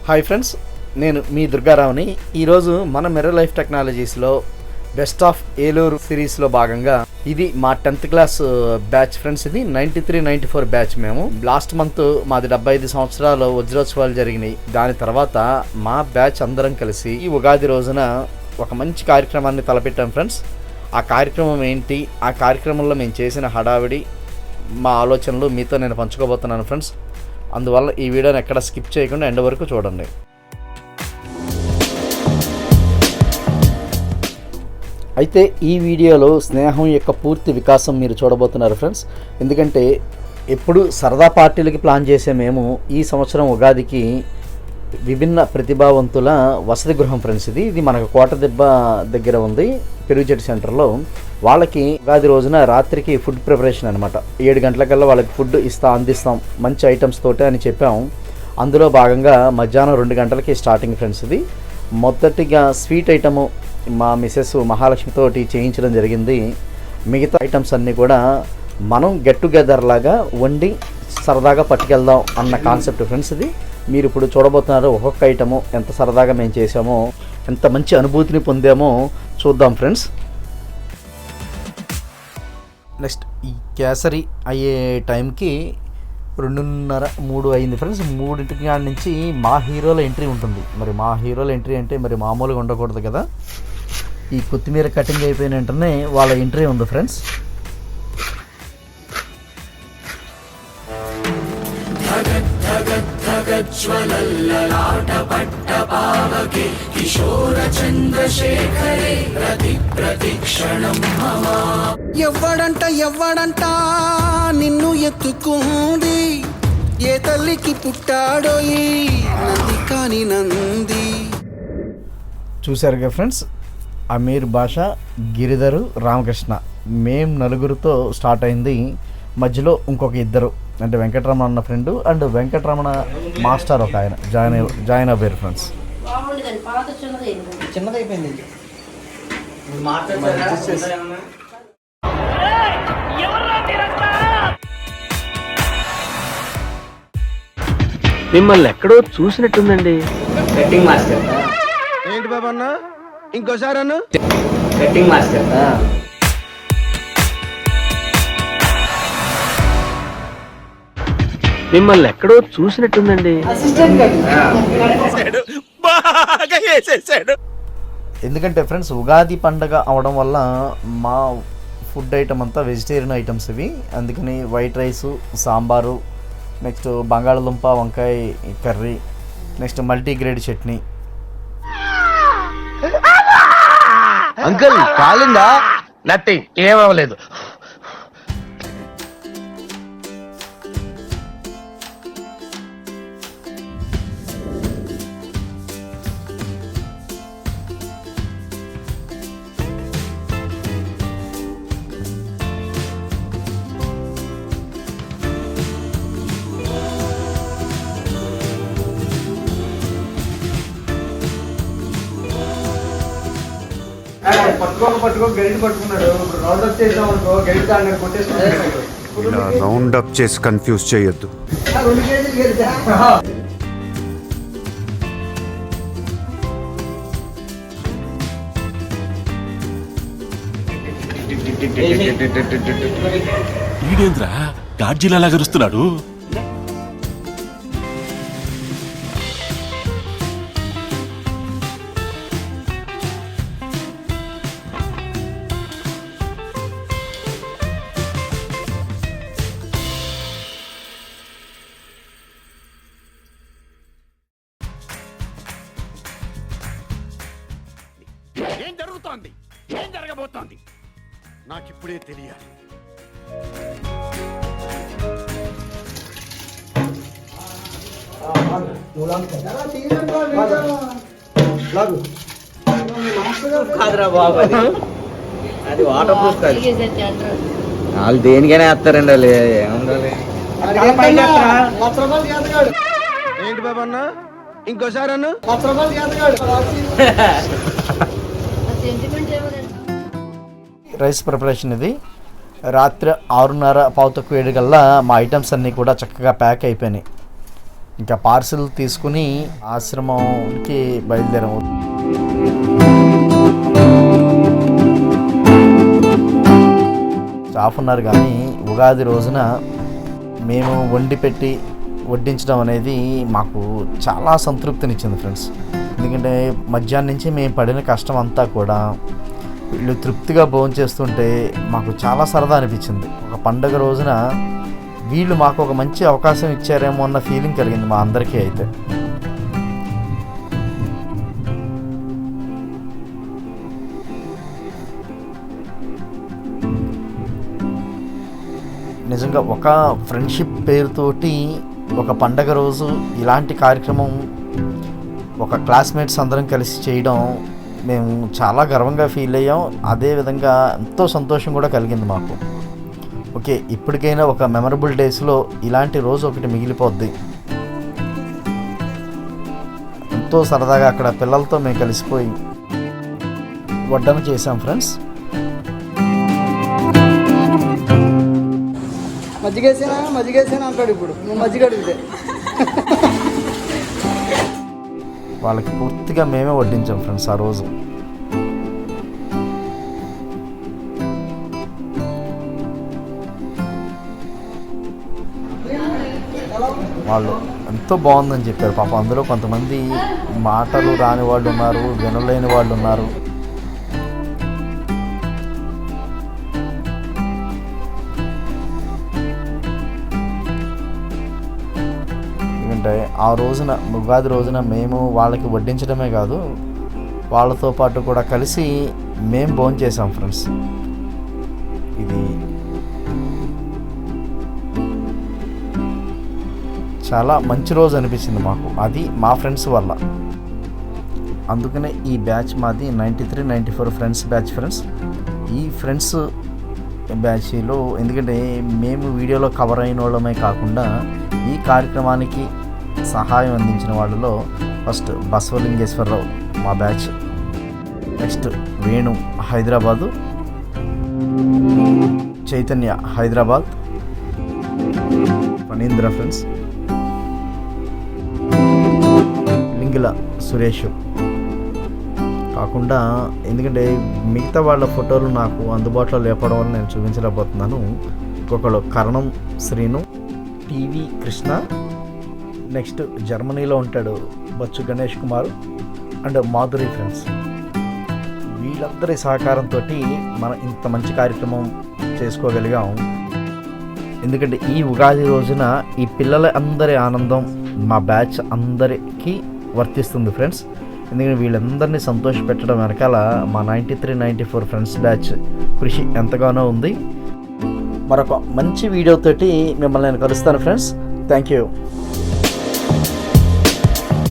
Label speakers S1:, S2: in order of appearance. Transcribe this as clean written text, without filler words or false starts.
S1: Hi friends, నేను మీ దుర్గారావుని. ఈరోజు మన మిర్రర్ లైఫ్ టెక్నాలజీస్లో బెస్ట్ ఆఫ్ ఏలూరు సిరీస్లో భాగంగా ఇది మా 10th క్లాస్ బ్యాచ్ ఫ్రెండ్స్. ఇది 93-94 బ్యాచ్. మేము లాస్ట్ మంత్ మాది 75 సంవత్సరాలు వజ్రోత్సవాలు జరిగినాయి. దాని తర్వాత మా బ్యాచ్ అందరం కలిసి ఈ ఉగాది రోజున ఒక మంచి కార్యక్రమాన్ని తలపెట్టాం ఫ్రెండ్స్. ఆ కార్యక్రమం ఏంటి, ఆ కార్యక్రమంలో మేము చేసిన హడావిడి, మా ఆలోచనలు మీతో నేను పంచుకోబోతున్నాను ఫ్రెండ్స్. అందువల్ల ఈ వీడియోని ఎక్కడ స్కిప్ చేయకుండా ఎండ్ వరకు చూడండి. అయితే ఈ వీడియోలో స్నేహం యొక్క పూర్తి వికాసం మీరు చూడబోతున్నారు ఫ్రెండ్స్. ఎందుకంటే ఎప్పుడు సరదా పార్టీలకి ప్లాన్ చేసే మేము ఈ సంవత్సరం ఉగాదికి విభిన్న ప్రతిభావంతుల వసతి గృహం ఫ్రెండ్స్. ఇది మనకు కోటదిబ్బ దగ్గర ఉంది, పెరుగుచెట్టు సెంటర్లో. వాళ్ళకి ఉగాది రోజున రాత్రికి ఫుడ్ ప్రిపరేషన్ అనమాట. 7 గంటలకల్లా వాళ్ళకి ఫుడ్ అందిస్తాం మంచి ఐటమ్స్ తోటి అని చెప్పాం. అందులో భాగంగా మధ్యాహ్నం 2 గంటలకి స్టార్టింగ్ ఫ్రెండ్స్. ఇది మొదటిగా స్వీట్ ఐటము మా మిసెస్ మహాలక్ష్మితోటి చేయించడం జరిగింది. మిగతా ఐటమ్స్ అన్నీ కూడా మనం గెట్ టుగెదర్ లాగా వండి సరదాగా పట్టుకెళ్దాం అన్న కాన్సెప్ట్ ఫ్రెండ్స్. ఇది మీరు ఇప్పుడు చూడబోతున్నారు. ఒక్కొక్క ఐటము ఎంత సరదాగా మేము చేసామో, ఎంత మంచి అనుభూతిని పొందామో చూద్దాం ఫ్రెండ్స్. నెక్స్ట్ ఈ కేసరి అయ్యే టైంకి 2:30-3 అయింది ఫ్రెండ్స్. 3 నుంచి మా హీరోల ఎంట్రీ ఉంటుంది. మరి మా హీరోల ఎంట్రీ అంటే మరి మామూలుగా ఉండకూడదు కదా. ఈ కొత్తిమీర కటింగ్ అయిపోయిన వెంటనే వాళ్ళ ఎంట్రీ ఉంది ఫ్రెండ్స్.
S2: ఎవ్వడంట నిన్ను ఎత్తుకుంది, ఏ తల్లికి పుట్టాడో ఈ నంది కాని నంది.
S1: చూశారుగా ఫ్రెండ్స్, అమీర్ బాషా, గిరిధరు, రామకృష్ణ, మేం నలుగురితో స్టార్ట్ అయింది. మధ్యలో ఇంకొక ఇద్దరు అంటే వెంకటరమణ అన్న ఫ్రెండ్ అండ్ వెంకటరమణ మాస్టర్ ఒక ఆయన జాయిన్ అవ్వారు ఫ్రెండ్స్.
S3: మిమ్మల్ని ఎక్కడో చూసినట్టుందండి.
S4: Cutting master.
S2: ఏంటి బాబా అన్న, ఇంకోసారి అన్న.
S4: Cutting master.
S3: మిమ్మల్ని ఎక్కడో చూసినట్టుందండి.
S1: ఎందుకంటే ఫ్రెండ్స్ ఉగాది పండగ అవడం వల్ల మా ఫుడ్ ఐటమ్ అంతా వెజిటేరియన్ ఐటమ్స్ ఇవి. అందుకని వైట్ రైసు, సాంబారు, నెక్స్ట్ బంగాళదుంప వంకాయ curry, next multigrade chutney.
S5: Uncle కాలిందా? నథింగ్, ఏమవ్వలేదు.
S6: ఇలా రౌండ్ అప్ చేసి కన్ఫ్యూజ్ చేయొద్దు.
S7: ఈడేంద్రా గాడ్జిలా గరుస్తున్నాడు. ఏం జరుగుతోంది, ఏం జరగబోతోంది నాకిప్పుడే తెలియాలి.
S4: కాదురా బాబు, అది వాటర్ ప్రూఫ్ కాదు. వాళ్ళు దేనికైనా వేస్తారండి. వాళ్ళు ఏముండాలి.
S2: ఏంటి బాబా అన్న, ఇంకోసారి అన్న.
S1: Rice preparation. ఇది రాత్రి 6:30 7 కల్లా మా ఐటమ్స్ అన్నీ కూడా చక్కగా ప్యాక్ అయిపోయినాయి. ఇంకా పార్సిల్ తీసుకుని ఆశ్రమంకి బయలుదేరాము. స్టాఫ్ ఉన్నారు కానీ ఉగాది రోజున మేము వండి పెట్టి వడ్డించడం అనేది మాకు చాలా సంతృప్తినిచ్చింది ఫ్రెండ్స్. ఎందుకంటే మధ్యాహ్నం నుంచి మేము పడిన కష్టం అంతా కూడా వీళ్ళు తృప్తిగా భోంచేస్తుంటే మాకు చాలా సరదా అనిపించింది. ఒక పండగ రోజున వీళ్ళు మాకు ఒక మంచి అవకాశం ఇచ్చారేమో అన్న ఫీలింగ్ కలిగింది మా అందరికీ. అయితే నిజంగా ఒక ఫ్రెండ్షిప్ పేరుతోటి ఒక పండగ రోజు ఇలాంటి కార్యక్రమం ఒక క్లాస్మేట్స్ అందరం కలిసి చేయడం మేము చాలా గర్వంగా ఫీల్ అయ్యాం. అదేవిధంగా ఎంతో సంతోషం కూడా కలిగింది మాకు. ఓకే, ఇప్పటికైనా ఒక మెమరబుల్ డేస్లో ఇలాంటి రోజు ఒకటి మిగిలిపోద్ది. ఎంతో సరదాగా అక్కడ పిల్లలతో మేము కలిసిపోయి వడ్డన చేసాం ఫ్రెండ్స్.
S8: మజ్జిగేసేనా అంటాడు ఇప్పుడు, నువ్వు మజ్జిగ అడిగితే.
S1: వాళ్ళకి పూర్తిగా మేమే వడ్డించాం ఫ్రెండ్స్ ఆ రోజు. వాళ్ళు ఎంతో బాగుందని చెప్పారు. పాపం అందులో కొంతమంది మాటలు రాని వాళ్ళు ఉన్నారు, వినలేని వాళ్ళు ఉన్నారు. ఎందుకంటే ఆ రోజున ఉగాది రోజున మేము వాళ్ళకి వడ్డించడమే కాదు, వాళ్ళతో పాటు కూడా కలిసి మేము భోంచేసాం ఫ్రెండ్స్. ఇది చాలా మంచి రోజు అనిపించింది మాకు, అది మా ఫ్రెండ్స్ వల్ల. అందుకనే ఈ బ్యాచ్ మాది 93-94 ఫ్రెండ్స్ బ్యాచ్ ఫ్రెండ్స్. ఈ ఫ్రెండ్స్ బ్యాచ్లో ఎందుకంటే మేము వీడియోలో కవర్ అయిన వాళ్ళమే కాకుండా ఈ కార్యక్రమానికి సహాయం అందించిన వాళ్ళలో ఫస్ట్ బసవలింగేశ్వరరావు మా batch, next Venu Hyderabad, Chaitanya Hyderabad, Phanindra friends, Lingila Suresh కాకుండా ఎందుకంటే మిగతా వాళ్ళ ఫోటోలు నాకు అందుబాటులో లేపడం వల్ల నేను చూపించలేకపోతున్నాను. ఇంకొకళ్ళు కరణం శ్రీను, టీవీ కృష్ణ, నెక్స్ట్ జర్మనీలో ఉంటాడు బచ్చు గణేష్ కుమార్ అండ్ మాధురి ఫ్రెండ్స్. వీళ్ళందరి సహకారంతో మనం ఇంత మంచి కార్యక్రమం చేసుకోగలిగాం. ఎందుకంటే ఈ ఉగాది రోజున ఈ పిల్లల అందరి ఆనందం మా బ్యాచ్ అందరికీ వర్తిస్తుంది ఫ్రెండ్స్. ఎందుకంటే వీళ్ళందరినీ సంతోషపెట్టడం వెనకాల మా 93-94 ఫ్రెండ్స్ బ్యాచ్ కృషి ఎంతగానో ఉంది. మరొక మంచి వీడియోతోటి మిమ్మల్ని నేను కలుస్తాను ఫ్రెండ్స్. Thank you.